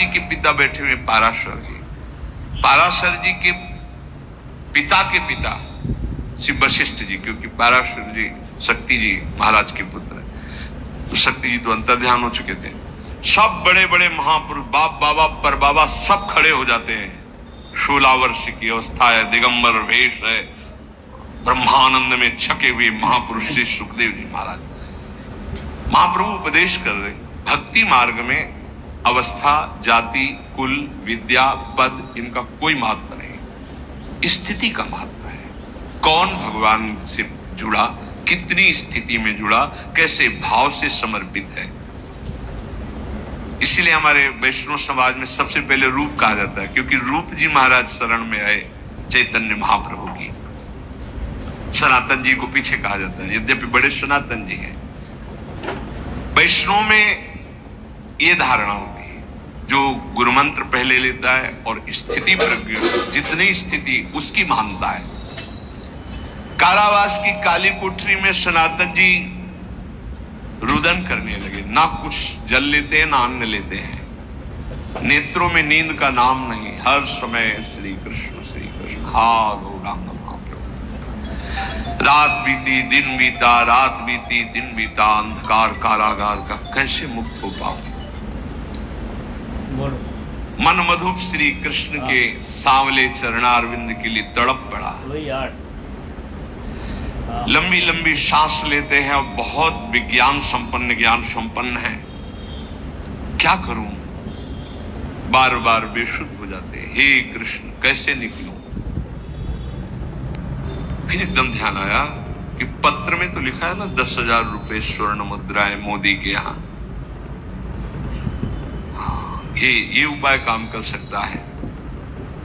जी के पिता बैठे हुए पाराशर जी। पाराशर जी के पिता के पिता श्री वशिष्ठ जी, क्योंकि पाराशर जी शक्ति जी महाराज के पुत्र हैं, तो शक्ति जी तो अंतर्ध्यान हो चुके थे। सब बड़े बड़े महापुरुष, बाप बाबा पर बाबा सब खड़े हो जाते हैं। 16 वर्ष की अवस्था है, दिगंबर वेश है, ब्रह्मानंद में छके हुए महापुरुष श्री सुखदेव जी महाराज। महाप्रभु उपदेश कर रहे, भक्ति मार्ग में अवस्था, जाति, कुल, विद्या, पद, इनका कोई महत्व नहीं, स्थिति का महत्व है। कौन भगवान से जुड़ा, कितनी स्थिति में जुड़ा, कैसे भाव से समर्पित है। इसीलिए हमारे वैष्णव समाज में सबसे पहले रूप कहा जाता है, क्योंकि रूप जी महाराज शरण में आए चैतन्य महाप्रभु की। सनातन जी को पीछे कहा जाता है, यद्यपि बड़े सनातन जी हैं। वैष्णव में ये धारणा होती है, जो गुरु मंत्र पहले लेता है और स्थिति पर जितनी स्थिति उसकी महानता है। कारावास की काली कोठरी में सनातन जी रुदन करने लगे, ना कुछ जल लेते हैं ना अन्न लेते हैं, नेत्रों में नींद का नाम नहीं, हर समय श्री कृष्ण हा गौरांग महाप्रभु। रात बीती दिन बीता, रात बीती दिन बीता, अंधकार कारागार का कैसे मुक्त हो पाऊं। मन मधुप श्री कृष्ण के सांवले चरणारविंद के लिए तड़प पड़ा। लंबी लंबी सांस लेते हैं और बहुत विज्ञान संपन्न, ज्ञान संपन्न है, क्या करूं, बार बार बेशुद्ध हो जाते हैं, हे कृष्ण कैसे निकलूं। फिर एकदम ध्यान आया कि पत्र में तो लिखा है ना 10,000 रुपए स्वर्ण मुद्राएं मोदी के यहां, ये उपाय काम कर सकता है।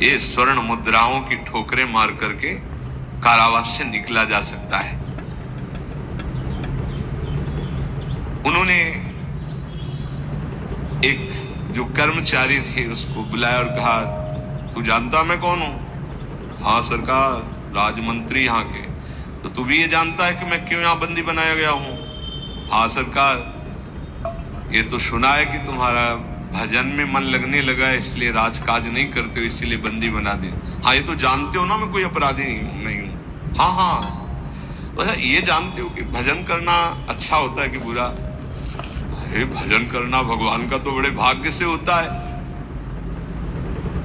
ये स्वर्ण मुद्राओं की ठोकरें मार करके कारावास से निकला जा सकता है। उन्होंने एक जो कर्मचारी थे उसको बुलाया और कहा, तू जानता मैं कौन हूं? हाँ सरकार, राजमंत्री यहाँ के। तो तू भी ये जानता है कि मैं क्यों यहाँ बंदी बनाया गया हूं? हाँ सरकार, ये तो सुना है कि तुम्हारा भजन में मन लगने लगा है, इसलिए राजकाज नहीं करते हो, इसीलिए बंदी बना दिया। हाँ ये तो जानते हो ना मैं कोई अपराधी नहीं हूं। हाँ हाँ, तो ये जानते हो कि भजन करना अच्छा होता है कि बुरा? अरे भजन करना भगवान का तो बड़े भाग्य से होता है।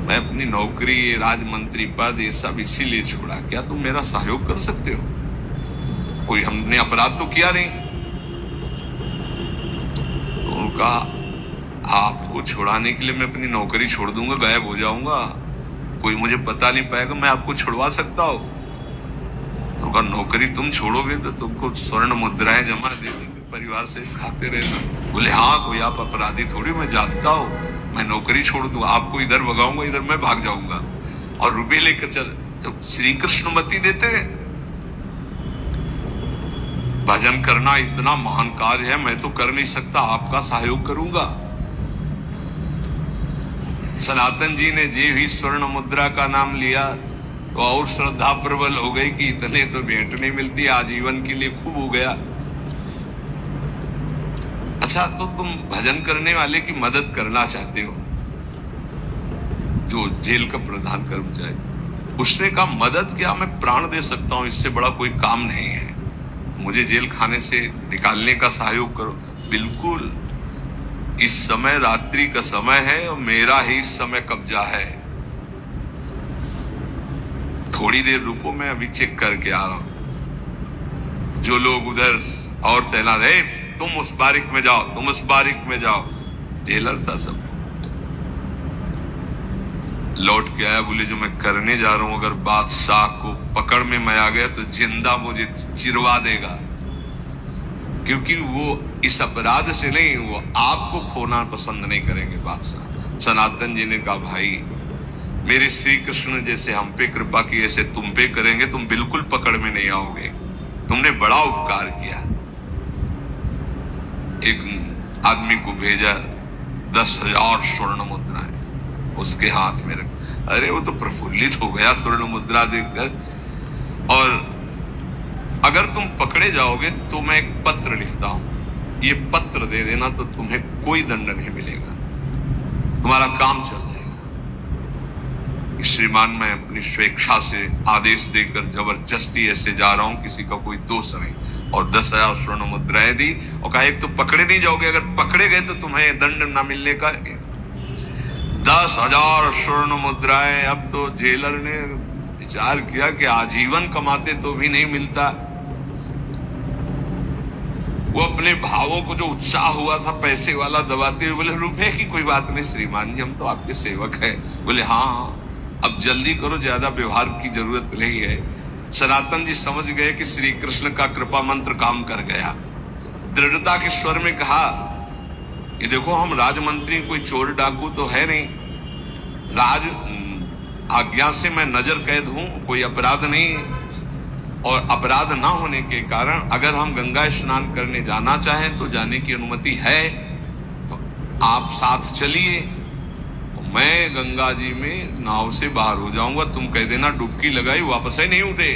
मैं अपनी नौकरी, ये राजमंत्री पद, ये सब इसीलिए छोड़ा। क्या तुम मेरा सहयोग कर सकते हो? कोई हमने अपराध तो किया नहीं। तो उनका आपको छुड़ाने के लिए मैं अपनी नौकरी छोड़ दूंगा, गायब हो जाऊंगा, कोई मुझे पता नहीं पाएगा, मैं आपको छुड़वा सकता हूं। तो अगर नौकरी तुम छोड़ोगे तो तुमको स्वर्ण मुद्राएं जमा दे देंगे, परिवार से खाते रहना। बोले हाँ, कोई आप अपराधी थोड़ी, मैं जानता हूं, मैं नौकरी छोड़ दूंगा, आपको इधर भगाऊंगा, इधर मैं भाग जाऊंगा और रुपये लेकर चल। तो श्री कृष्ण मति देते हैं। भजन करना इतना महान कार्य है, मैं तो कर नहीं सकता, आपका सहयोग करूंगा। सनातन जी ने जे ही स्वर्ण मुद्रा का नाम लिया तो और श्रद्धा प्रबल हो गई कि इतने तो भेंट नहीं मिलती, आजीवन के लिए खूब हो गया। अच्छा, तो तुम भजन करने वाले की मदद करना चाहते हो, जो जेल का प्रधान कर्मचारी, उसने कहा मदद क्या, मैं प्राण दे सकता हूं, इससे बड़ा कोई काम नहीं है, मुझे जेल खाने से निकालने का सहयोग करो। बिल्कुल, इस समय रात्रि का समय है और मेरा ही इस समय कब्जा है, थोड़ी देर रुको, मैं अभी चेक करके आ रहा हूं। जो लोग उधर और तैनात है, तुम उस बारिक में जाओ, तुम उस बारिक में जाओ, जेलर था सब। लौट के आया, बोले जो मैं करने जा रहा हूं, अगर बादशाह को पकड़ में मैं आ गया तो जिंदा मुझे चिरवा देगा, क्योंकि वो इस अपराध से नहीं, वो आपको खोना पसंद नहीं करेंगे बादशाह। सनातन जी ने कहा भाई, मेरे श्री कृष्ण जैसे हम पे कृपा की, ऐसे तुम पे करेंगे, तुम बिल्कुल पकड़ में नहीं आओगे, तुमने बड़ा उपकार किया। एक आदमी को भेजा, 10,000 स्वर्ण मुद्राएं उसके हाथ में रख। अरे वो तो प्रफुल्लित हो गया स्वर्ण मुद्रा देखकर। और अगर तुम पकड़े जाओगे तो मैं एक पत्र लिखता हूं, ये पत्र दे देना तो तुम्हें कोई दंड नहीं मिलेगा, तुम्हारा काम चल जाएगा। श्रीमान मैं अपनी स्वेच्छा से आदेश देकर जबरदस्ती ऐसे जा रहा हूं, किसी का कोई दोष नहीं, और 10,000 स्वर्ण मुद्राएं दी और कहा एक तो पकड़े नहीं जाओगे, अगर पकड़े गए तो तुम्हें दंड ना मिलने का है। 10,000 स्वर्ण मुद्राएं। अब तो जेलर ने विचार किया कि आजीवन कमाते तो भी नहीं मिलता। वो अपने भावों को जो उत्साह हुआ था पैसे वाला दबाते हुए बोले रुपए की कोई बात नहीं श्रीमान जी, हम तो आपके सेवक हैं। बोले हाँ अब जल्दी करो, ज्यादा व्यवहार की जरूरत नहीं है। सनातन जी समझ गए कि श्री कृष्ण का कृपा मंत्र काम कर गया। दृढ़ता के स्वर में कहा कि देखो हम राजमंत्री कोई चोर डाकू तो है नहीं, राज आज्ञा से मैं नजर कैद हूं, कोई अपराध नहीं, और अपराध ना होने के कारण अगर हम गंगा स्नान करने जाना चाहें तो जाने की अनुमति है, तो आप साथ चलिए, मैं गंगा जी में नाव से बाहर हो जाऊंगा, तुम कह देना डुबकी लगाई वापस ही नहीं उठे,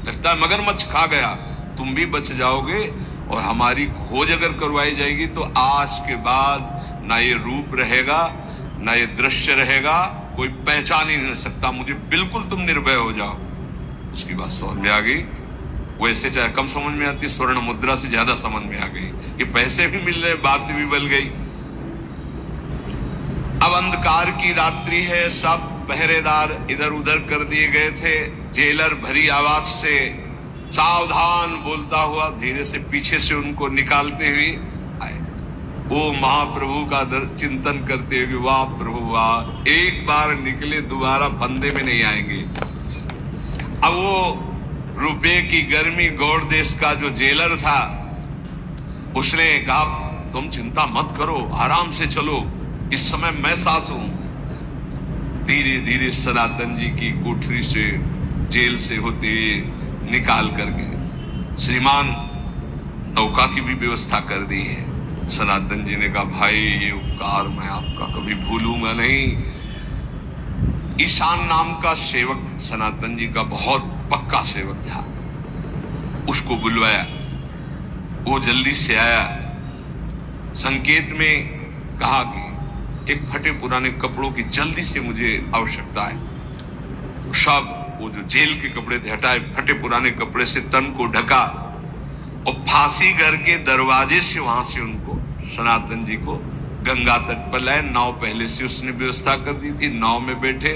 लगता है मगरमच्छ खा गया, तुम भी बच जाओगे, और हमारी खोज अगर करवाई जाएगी तो आज के बाद ना ये रूप रहेगा ना ये दृश्य रहेगा, कोई पहचान ही नहीं सकता मुझे, बिल्कुल तुम निर्भय हो जाओ। उसकी बात समझ में आ गई। वैसे चाहे कम समझ में आती, स्वर्ण मुद्रा से ज्यादा समझ में आ गई कि पैसे भी मिल रहे, बात भी बल गई। अब अंधकार की रात्रि है, सब पहरेदार इधर उधर कर दिए गए थे। जेलर भरी आवाज से सावधान बोलता हुआ धीरे से पीछे से उनको निकालते हुए आए। वो महाप्रभु का चिंतन करते हुए वाह प्रभु वाह, एक बार निकले दोबारा फंदे में नहीं आएंगे। अब वो रुपए की गर्मी गौड़ देश का जो जेलर था उसने कहा तुम चिंता मत करो, आराम से चलो, इस समय मैं साथ हूं। धीरे धीरे सनातन जी की कोठरी से जेल से होते निकाल करके श्रीमान नौका की भी व्यवस्था कर दी है। सनातन जी ने कहा भाई ये उपकार मैं आपका कभी भूलूंगा नहीं। ईशान नाम का सेवक सनातन जी का बहुत पक्का सेवक था, उसको बुलवाया, वो जल्दी से आया। संकेत में कहा कि एक फटे पुराने कपड़ों की जल्दी से मुझे आवश्यकता है। सब वो जो जेल के कपड़े थे हटाए, फटे पुराने कपड़े से तन को ढका और फांसी घर के दरवाजे से वहां से उनको सनातन जी को गंगा तट पर लाए। नाव पहले से उसने व्यवस्था कर दी थी, नाव में बैठे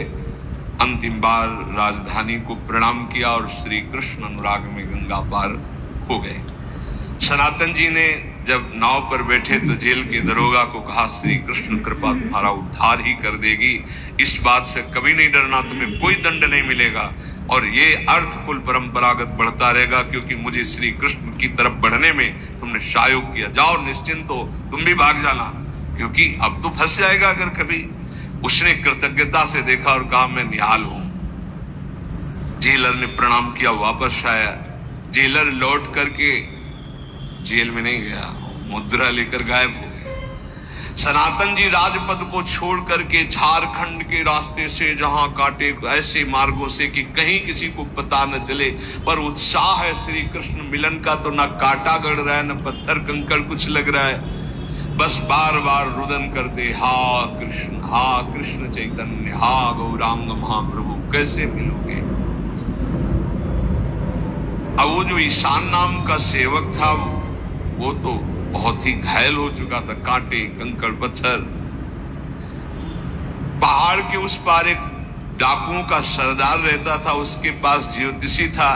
अंतिम बार राजधानी को प्रणाम किया और श्री कृष्ण अनुराग में गंगा पार हो गए। सनातन जी ने जब नाव पर बैठे तो जेल के दरोगा को कहा श्री कृष्ण कृपा तुम्हारा उद्धार ही कर देगी, इस बात से कभी नहीं डरना, तुम्हें कोई दंड नहीं मिलेगा और ये अर्थ कुल परंपरागत बढ़ता रहेगा, क्योंकि मुझे श्री कृष्ण की तरफ बढ़ने में तुमने सहयोग किया। जाओ निश्चिंत हो, तुम भी भाग जाना, क्योंकि अब तो फंस जाएगा अगर कभी। उसने कृतज्ञता से देखा और कहा मैं निहाल हूं। जेलर ने प्रणाम किया, वापस आया। जेलर लौट करके जेल में नहीं गया, मुद्रा लेकर गायब हो गया। सनातन जी राजपद को छोड़ करके झारखंड के रास्ते से जहां काटे ऐसे मार्गों से कि कहीं किसी को पता न चले, पर उत्साह है श्री कृष्ण मिलन का, तो ना कांटा गड़ रहा है न पत्थर कंकड़ कुछ लग रहा है, बस बार बार रुदन करते हा कृष्ण चैतन्य, हा गौरांग महाप्रभु कैसे मिलोगे। अब वो जो ईशान नाम का सेवक था वो तो बहुत ही घायल हो चुका था, कांटे कंकड़ पत्थर। पहाड़ के उस पार एक डाकुओं का सरदार रहता था, उसके पास ज्योतिषी था।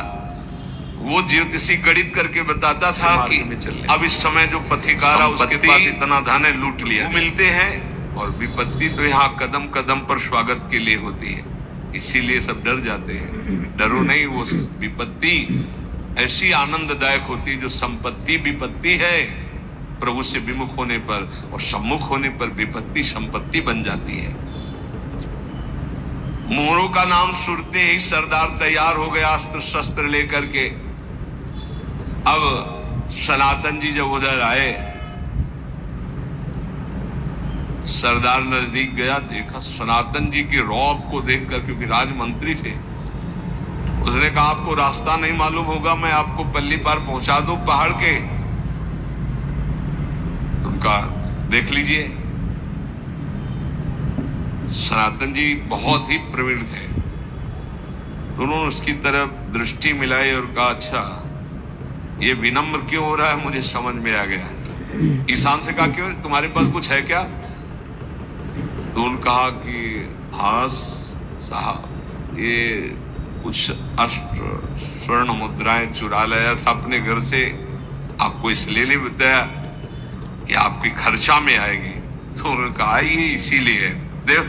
वो ज्योतिषी गणित करके बताता था कि अब इस समय जो पथिकारा उसके पास इतना धन है, लूट लिया। मिलते हैं और विपत्ति तो यहाँ कदम कदम पर स्वागत के लिए होती है, इसीलिए सब डर जाते हैं। डरो नहीं, वो विपत्ति ऐसी आनंददायक होती जो संपत्ति विपत्ति है प्रभु से विमुख होने पर, और सम्मुख होने पर विपत्ति संपत्ति बन जाती है। मोरों का नाम सुनते ही सरदार तैयार हो गया अस्त्र शस्त्र लेकर के। अब सनातन जी जब उधर आए, सरदार नजदीक गया, देखा सनातन जी के रौब को देखकर, क्योंकि राजमंत्री थे, उसने कहा आपको रास्ता नहीं मालूम होगा, मैं आपको पल्ली पार पहुंचा दूं पहाड़ के। तुम कहा देख लीजिए। सनातन जी बहुत ही प्रवीण थे। तो उन्होंने उसकी तरफ दृष्टि मिलाई और कहा, अच्छा ये विनम्र क्यों हो रहा है, मुझे समझ में आ गया। ईशान से कहा, क्यों, तुम्हारे पास कुछ है क्या? तो उन्होंने कहा कि हाँ साहब, ये कुछ अष्ट स्वर्ण मुद्राएं चुरा लाया था अपने घर से, आपको इसलिए नहीं बताया कि आपकी खर्चा में आएगी। तो उन्होंने कहा ये इसीलिए, देव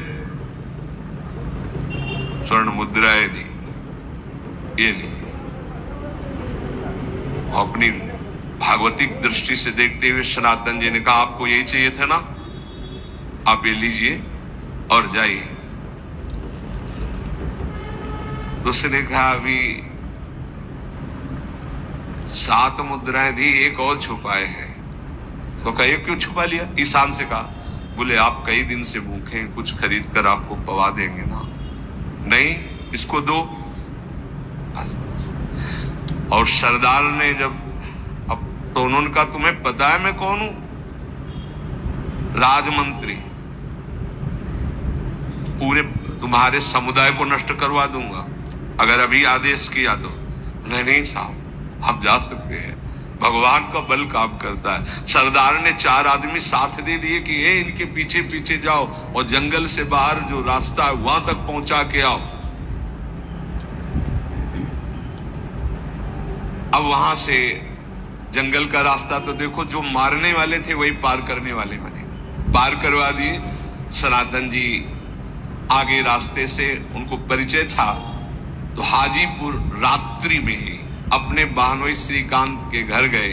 स्वर्ण मुद्राएं दी, ये नहीं। अपनी भागवतिक दृष्टि से देखते हुए सनातन जी ने कहा, आपको यही चाहिए था ना, आप ये लीजिए और जाइए। उसने कहा, अभी 7 मुद्राएं दी, एक और छुपाए हैं। तो कहा, ये क्यों छुपा लिया? ईशान से कहा, बोले आप कई दिन से भूखे हैं, कुछ खरीद कर आपको पवा देंगे ना। नहीं, इसको दो। और सरदार ने जब, अब तो उन्होंने कहा, तुम्हें पता है मैं कौन हूं? राजमंत्री, पूरे तुम्हारे समुदाय को नष्ट करवा दूंगा अगर अभी आदेश किया तो। नहीं साहब, आप जा सकते हैं, भगवान का बल काम करता है। सरदार ने 4 आदमी साथ दे दिए कि ये इनके पीछे पीछे जाओ और जंगल से बाहर जो रास्ता है वहां तक पहुंचा के आओ। अब वहां से जंगल का रास्ता तो देखो, जो मारने वाले थे वही पार करने वाले बने, पार करवा दिए। सनातन जी आगे रास्ते से, उनको परिचय था, तो हाजीपुर रात्रि में ही अपने बहनोई श्रीकांत के घर गए।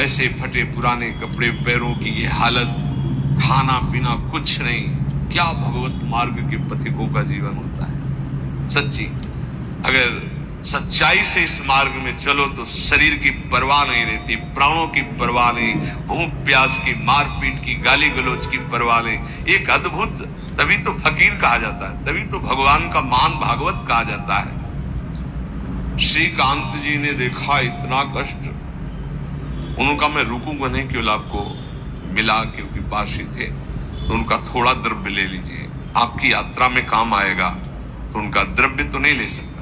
ऐसे फटे पुराने कपड़े, पैरों की ये हालत, खाना पीना कुछ नहीं। क्या भगवत मार्ग के पथिकों का जीवन होता है। सच्ची, अगर सच्चाई से इस मार्ग में चलो तो शरीर की परवाह नहीं रहती, प्राणों की परवाह नहीं, भूख प्यास की, मारपीट की, गाली गलौज की परवाह नहीं। एक अद्भुत, तभी तो फकीर कहा जाता है, तभी तो भगवान का मान भागवत कहा जाता है। श्रीकांत जी ने देखा इतना कष्ट, उनका मैं रुकूंगा नहीं, केवल आपको मिला क्योंकि पास ही थे, तो उनका थोड़ा द्रव्य ले लीजिए, आपकी यात्रा में काम आएगा। तो उनका द्रव्य तो नहीं ले सकता।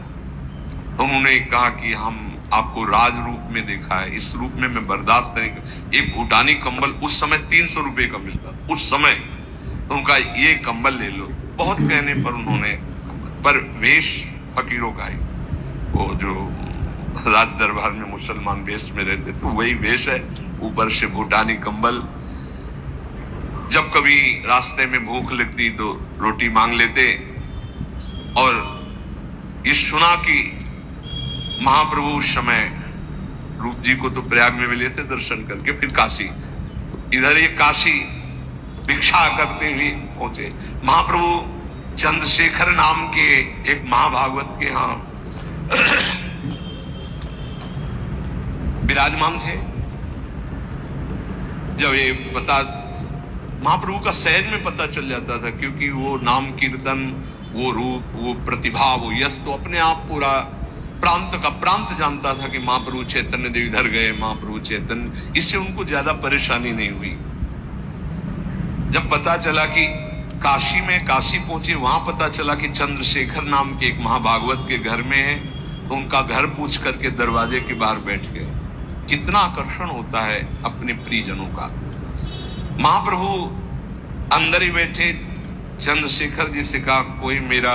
तो उन्होंने कहा कि हम आपको राज रूप में देखा है, इस रूप में मैं बर्दाश्त नहीं। एक भूटानी कंबल उस समय 300 रुपए का मिलता उस समय, तो उनका ये कंबल ले लो। बहुत कहने पर उन्होंने, पर वेश फकीरों का है, वो जो राज दरबार में मुसलमान वेश में रहते तो वही वेश है, ऊपर से भूटानी कंबल। जब कभी रास्ते में भूख लगती तो रोटी मांग लेते। और ये सुना कि महाप्रभु उस समय रूप जी को तो प्रयाग में मिले थे दर्शन करके, फिर काशी, इधर ये काशी भिक्षा करते हुए पहुंचे। महाप्रभु चंद्रशेखर नाम के एक महाभागवत के यहाँ विराजमान थे। जब ये पता महाप्रभु का सहज में पता चल जाता था, क्योंकि वो नाम कीर्तन, वो रूप, वो प्रतिभा, वो यश, तो अपने आप पूरा प्रांत का प्रांत जानता था कि महाप्रभु चैतन्य देव इधर गए, महाप्रभु चैतन्य। इससे उनको ज्यादा परेशानी नहीं हुई। जब पता चला कि काशी में, काशी पहुंचे, वहां पता चला कि चंद्रशेखर नाम के एक महाभागवत के घर में है, तो उनका घर पूछ करके दरवाजे के बाहर बैठ गए। कितना आकर्षण होता है अपने प्रियजनों का। महाप्रभु अंदर ही बैठे, चंद्रशेखर जी से कहा, कोई मेरा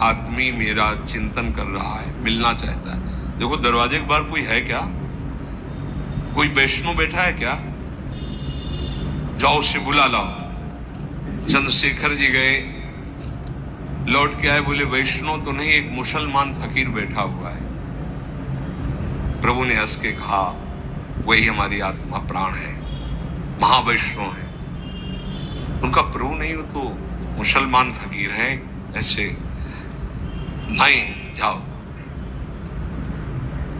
आदमी मेरा चिंतन कर रहा है, मिलना चाहता है। देखो दरवाजे के बाहर कोई है क्या, कोई वैष्णव बैठा है क्या, जाओ उसे बुला लाओ। चंद्रशेखर जी गए, लौट के आए, बोले वैष्णव तो नहीं, एक मुसलमान फकीर बैठा हुआ है। प्रभु ने हंस के कहा, वही हमारी आत्मा प्राण है, महावैष्णव है। उनका प्रभु नहीं हो तो मुसलमान फकीर है, ऐसे नहीं, जाओ।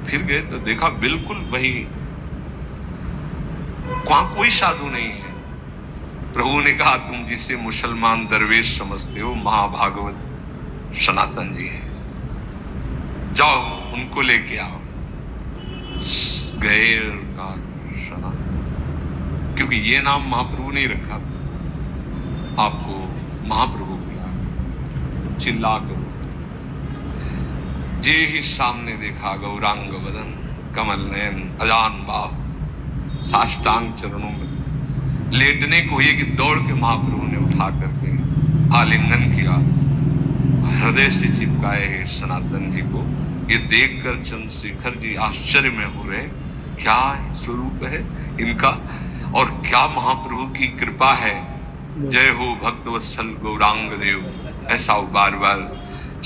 फिर गए तो देखा बिल्कुल वही, वहां कोई साधु नहीं है। प्रभु ने कहा, तुम जिसे मुसलमान दरवेश समझते हो, महाभागवत सनातन जी है, जाओ उनको लेके आओ। गए का सनातन, क्योंकि ये नाम महाप्रभु ने रखा। आपको महाप्रभु बुला, चिल्ला करो। जे ही सामने देखा गौरांग वदन, कमल नयन, अजान बाहु, साष्टांग चरणों में लेटने को ये कि दौड़ के महाप्रभु ने उठा करके आलिंगन किया, हृदय से चिपकाए सनातन जी को। ये देखकर चंद्रशेखर जी आश्चर्य में हो रहे, क्या स्वरूप है इनका और क्या महाप्रभु की कृपा है। जय हो भक्तवत्सल गौरांग देव। ऐसा बार बार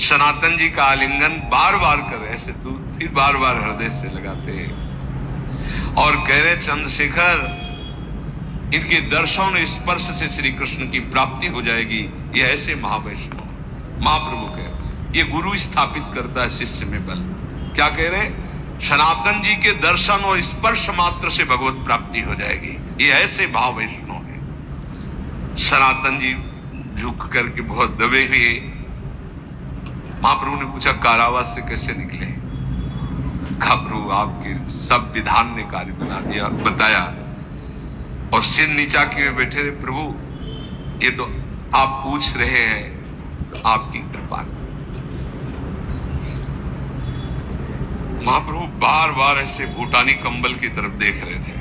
सनातन जी का आलिंगन बार बार कर, ऐसे दूर फिर बार बार हृदय से लगाते हैं और कह रहे चंद्रशेखर, इनके दर्शन स्पर्श से श्री कृष्ण की प्राप्ति हो जाएगी। ये ऐसे महावैष्णव महाप्रभु कह, ये गुरु स्थापित करता है शिष्य में बल। क्या कह रहे, सनातन जी के दर्शन और स्पर्श मात्र से भगवत प्राप्ति हो जाएगी। ये ऐसे महावैष्णव है। सनातन जी झुक करके बहुत दबे हुए, महाप्रभु ने पूछा कारावास से कैसे निकले। कहा प्रभु आपके सब विधान ने कार्य बना दिया, बताया और सिर नीचा किए बैठे रहे। प्रभु ये तो आप पूछ रहे हैं तो आपकी कृपा। महाप्रभु बार बार ऐसे भूटानी कंबल की तरफ देख रहे थे,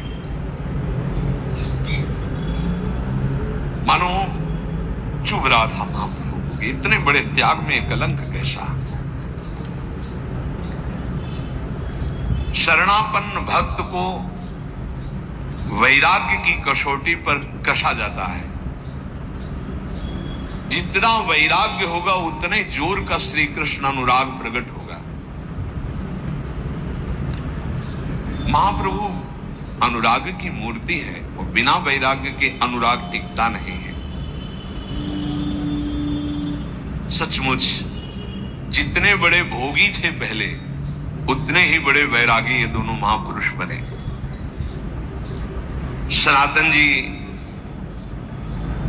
मानो चुभ रहा था महाप्रभु। इतने बड़े त्याग में कलंक कैसा। शरणापन्न भक्त को वैराग्य की कसौटी पर कसा जाता है। जितना वैराग्य होगा उतने जोर का श्री कृष्ण अनुराग प्रकट होगा। महाप्रभु अनुराग की मूर्ति है और बिना वैराग्य के अनुराग टिकता नहीं है। सचमुच जितने बड़े भोगी थे पहले, उतने ही बड़े वैरागी ये दोनों महापुरुष बने। सनातन जी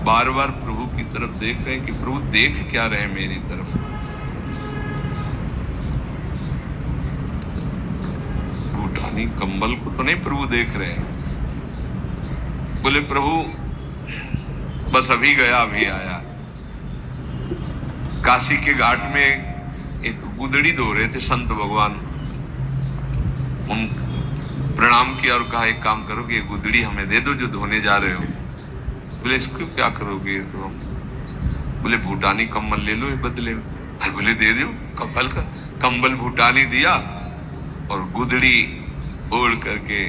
बार बार प्रभु की तरफ देख रहे हैं कि प्रभु देख क्या रहे मेरी तरफ। भूटानी कंबल को तो नहीं प्रभु देख रहे हैं। बोले प्रभु बस अभी गया अभी आया। काशी के घाट में एक गुदड़ी धो रहे थे संत भगवान, उन प्रणाम किया और कहा एक काम करो कि ये गुदड़ी हमें दे दो जो धोने जा रहे हो। बोले इसको क्या करोगे? तो बोले भूटानी कंबल ले लो ये बदले में। अरे बोले दे दो कंबल का, कंबल भूटानी दिया और गुदड़ी ओढ़ करके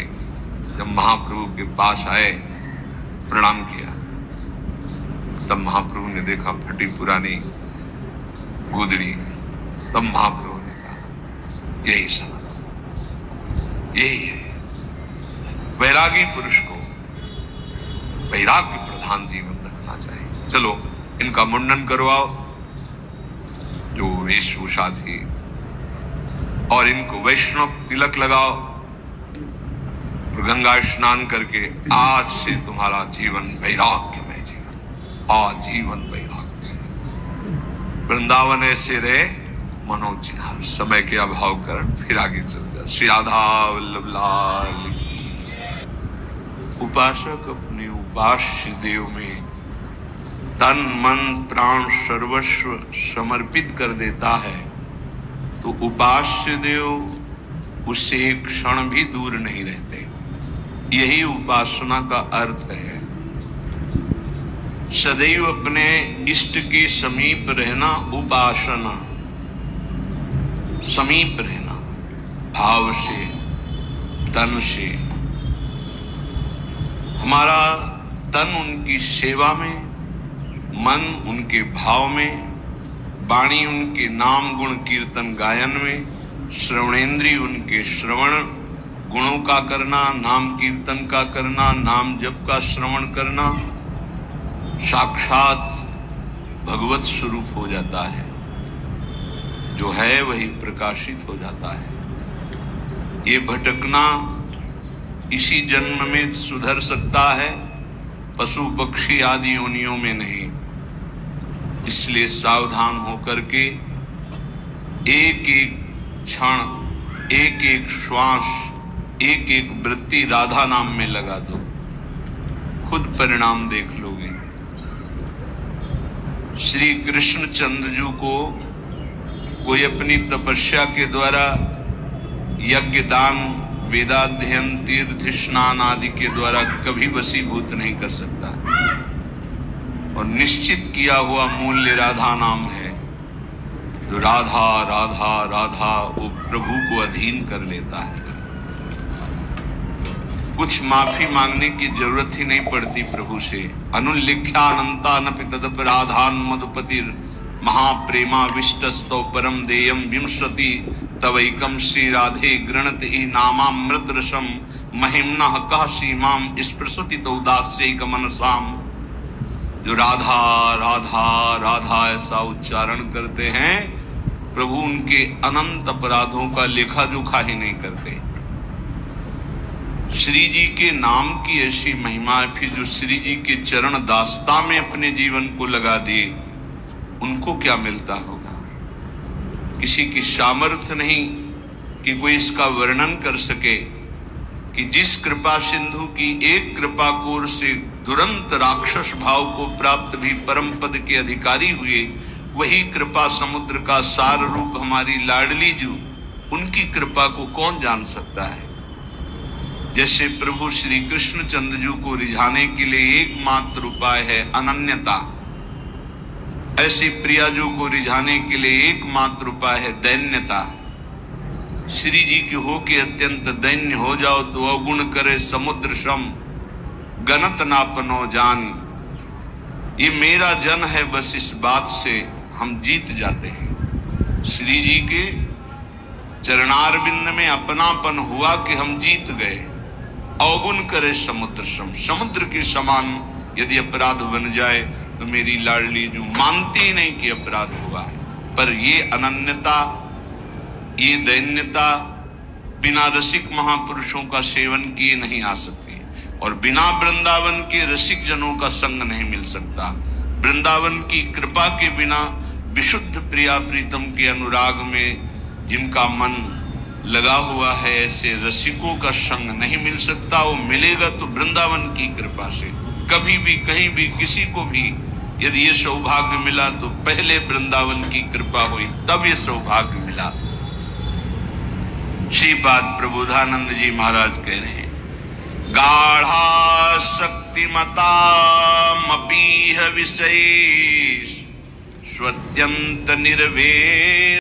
जब महाप्रभु के पास आए प्रणाम किया, तब महाप्रभु ने देखा फटी पुरानी गुदड़ी। तब महाप्रभु ने कहा यही सनातन, यही है वैरागी पुरुष को वैराग्य प्रधान जीवन रखना चाहिए। चलो इनका मुंडन करवाओ जो वेशभूषा थी, और इनको वैष्णव तिलक लगाओ और गंगा स्नान करके आज से तुम्हारा जीवन वैराग्यमय जीवन, आजीवन वैराग्य। वृंदावन ऐसे रहे मनोज हर समय के अभाव कर फिर आगे चल जा। श्री राधा वल्लभ लाल। उपासक अपने उपास्य देव में तन मन प्राण सर्वस्व समर्पित कर देता है तो उपास्य देव उससे एक क्षण भी दूर नहीं रहते। यही उपासना का अर्थ है। सदैव अपने इष्ट के समीप रहना उपासना, समीप रहना भाव से तन से। हमारा तन उनकी सेवा में, मन उनके भाव में, वाणी उनके नाम गुण कीर्तन गायन में, श्रवणेन्द्रिय उनके श्रवण गुणों का करना, नाम कीर्तन का करना, नाम जप का श्रवण करना, साक्षात भगवत स्वरूप हो जाता है। जो है वही प्रकाशित हो जाता है। ये भटकना इसी जन्म में सुधर सकता है, पशु पक्षी आदि योनियों में नहीं। इसलिए सावधान होकर के एक एक क्षण, एक एक श्वास, एक एक वृत्ति राधा नाम में लगा दो, खुद परिणाम देख लोगे। श्री कृष्णचंद्र जी को कोई अपनी तपस्या के द्वारा यज्ञ दान वेदाध्ययन तीर्थ स्नान आदि के द्वारा कभी वशीभूत नहीं कर सकता। और निश्चित किया हुआ मूल्य राधा नाम है। जो राधा राधा राधा वो प्रभु को अधीन कर लेता है। कुछ माफी मांगने की जरूरत ही नहीं पड़ती प्रभु से। अनुल्लिख्यानंता नपि तदपराधान मधुपतिर महाप्रेमा विष्टस्तौ परम देयम विंशति तवैकम श्री राधे गृणत ई नामामृत रसम महिम्ना कह सीमाम स्पृशति तो दास्यैक मनसाम। जो राधा राधा राधा ऐसा उच्चारण करते हैं, प्रभु उनके अनंत अपराधों का लेखा जोखा ही नहीं करते। श्री जी के नाम की ऐसी महिमा है। फिर जो श्री जी के चरण दास्ता में अपने जीवन को लगा दिए, उनको क्या मिलता होगा? किसी की सामर्थ्य नहीं कि कोई इसका वर्णन कर सके कि जिस कृपा सिंधु की एक कृपा कोर से दुरंत राक्षस भाव को प्राप्त भी परम पद के अधिकारी हुए, वही कृपा समुद्र का सार रूप हमारी लाडली जू, उनकी कृपा को कौन जान सकता है? जैसे प्रभु श्री कृष्णचंद्र जी को रिझाने के लिए एकमात्र उपाय है अनन्यता, ऐसी प्रियाजू को रिझाने के लिए एकमात्र उपाय है दैन्यता। श्री जी के हो के अत्यंत दैन्य हो जाओ तो अवगुण करे समुद्र श्रम गणत नापनो जानी। ये मेरा जन है, बस इस बात से हम जीत जाते हैं। श्री जी के चरणारविंद में अपनापन हुआ कि हम जीत गए। अवगुण करे समुद्र श्रम, समुद्र के समान यदि अपराध बन जाए तो मेरी लाडली जो मानती ही नहीं कि अपराध हुआ है। पर ये अनन्यता, ये दैन्यता बिना रसिक महापुरुषों का सेवन किए नहीं आ सकती, और बिना वृंदावन के रसिक जनों का संग नहीं मिल सकता। वृंदावन की कृपा के बिना विशुद्ध प्रिया प्रीतम के अनुराग में जिनका मन लगा हुआ है, ऐसे रसिकों का संग नहीं मिल सकता। वो मिलेगा तो वृंदावन की कृपा से। कभी भी कहीं भी किसी को भी यदि ये सौभाग्य मिला तो पहले वृंदावन की कृपा हुई, तब ये सौभाग्य मिला। श्रीपाद प्रबोधानंद जी महाराज कह रहे हैं, गाढ़ा शक्तिमता मपीह विशेष स्वत्यंत निर्वेद